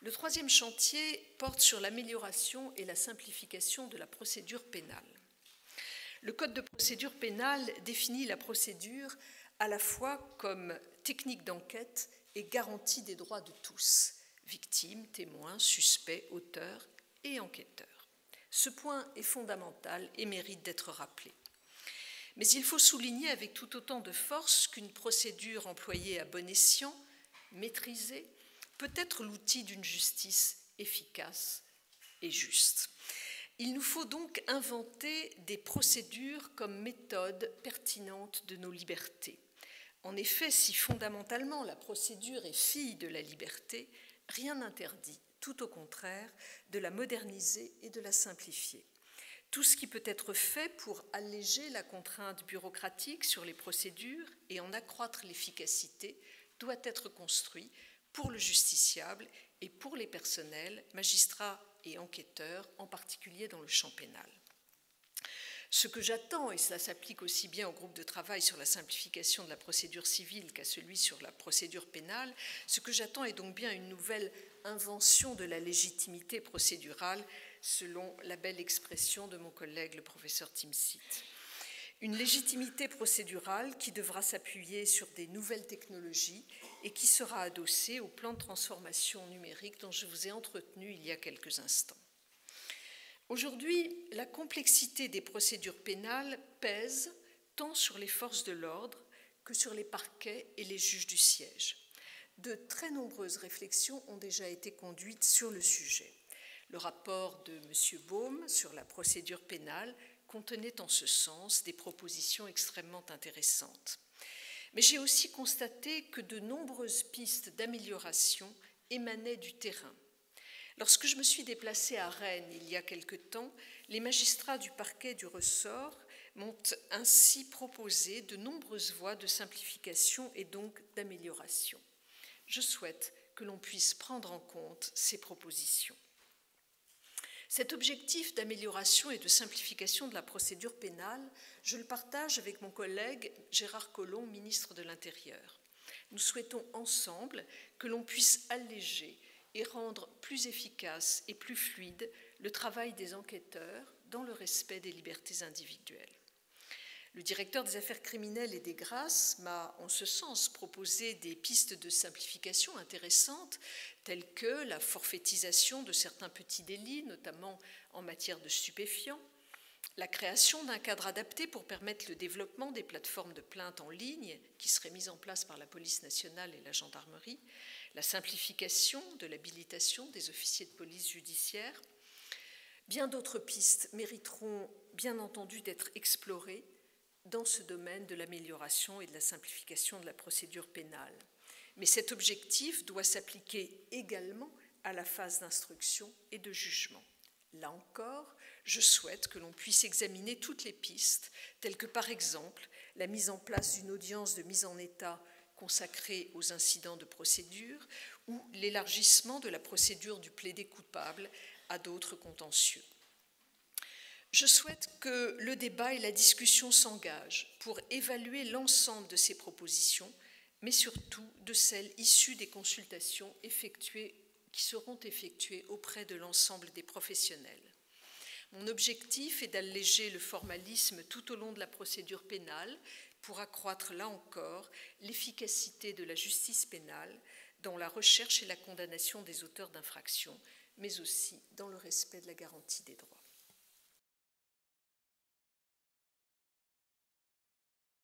Le troisième chantier porte sur l'amélioration et la simplification de la procédure pénale. Le Code de procédure pénale définit la procédure à la fois comme technique d'enquête et garantie des droits de tous, victimes, témoins, suspects, auteurs et enquêteurs. Ce point est fondamental et mérite d'être rappelé. Mais il faut souligner avec tout autant de force qu'une procédure employée à bon escient, maîtrisée, peut être l'outil d'une justice efficace et juste. Il nous faut donc inventer des procédures comme méthode pertinente de nos libertés. En effet, si fondamentalement la procédure est fille de la liberté, rien n'interdit, tout au contraire, de la moderniser et de la simplifier. Tout ce qui peut être fait pour alléger la contrainte bureaucratique sur les procédures et en accroître l'efficacité doit être construit pour le justiciable et pour les personnels, magistrats et enquêteurs, en particulier dans le champ pénal. Ce que j'attends, et cela s'applique aussi bien au groupe de travail sur la simplification de la procédure civile qu'à celui sur la procédure pénale, ce que j'attends est donc bien une nouvelle invention de la légitimité procédurale, selon la belle expression de mon collègue le professeur Timsit. Une légitimité procédurale qui devra s'appuyer sur des nouvelles technologies et qui sera adossée au plan de transformation numérique dont je vous ai entretenu il y a quelques instants. Aujourd'hui, la complexité des procédures pénales pèse tant sur les forces de l'ordre que sur les parquets et les juges du siège. De très nombreuses réflexions ont déjà été conduites sur le sujet. Le rapport de M. Baume sur la procédure pénale contenait en ce sens des propositions extrêmement intéressantes. Mais j'ai aussi constaté que de nombreuses pistes d'amélioration émanaient du terrain. Lorsque je me suis déplacée à Rennes il y a quelque temps, les magistrats du parquet du ressort m'ont ainsi proposé de nombreuses voies de simplification et donc d'amélioration. Je souhaite que l'on puisse prendre en compte ces propositions. Cet objectif d'amélioration et de simplification de la procédure pénale, je le partage avec mon collègue Gérard Collomb, ministre de l'Intérieur. Nous souhaitons ensemble que l'on puisse alléger et rendre plus efficace et plus fluide le travail des enquêteurs dans le respect des libertés individuelles. Le directeur des affaires criminelles et des grâces m'a en ce sens proposé des pistes de simplification intéressantes telles que la forfaitisation de certains petits délits, notamment en matière de stupéfiants, la création d'un cadre adapté pour permettre le développement des plateformes de plainte en ligne qui seraient mises en place par la police nationale et la gendarmerie, la simplification de l'habilitation des officiers de police judiciaire. Bien d'autres pistes mériteront bien entendu d'être explorées dans ce domaine de l'amélioration et de la simplification de la procédure pénale. Mais cet objectif doit s'appliquer également à la phase d'instruction et de jugement. Là encore, je souhaite que l'on puisse examiner toutes les pistes, telles que par exemple la mise en place d'une audience de mise en état consacrée aux incidents de procédure ou l'élargissement de la procédure du plaidé coupable à d'autres contentieux. Je souhaite que le débat et la discussion s'engagent pour évaluer l'ensemble de ces propositions, mais surtout de celles issues des consultations qui seront effectuées auprès de l'ensemble des professionnels. Mon objectif est d'alléger le formalisme tout au long de la procédure pénale pour accroître, là encore, l'efficacité de la justice pénale dans la recherche et la condamnation des auteurs d'infractions, mais aussi dans le respect de la garantie des droits.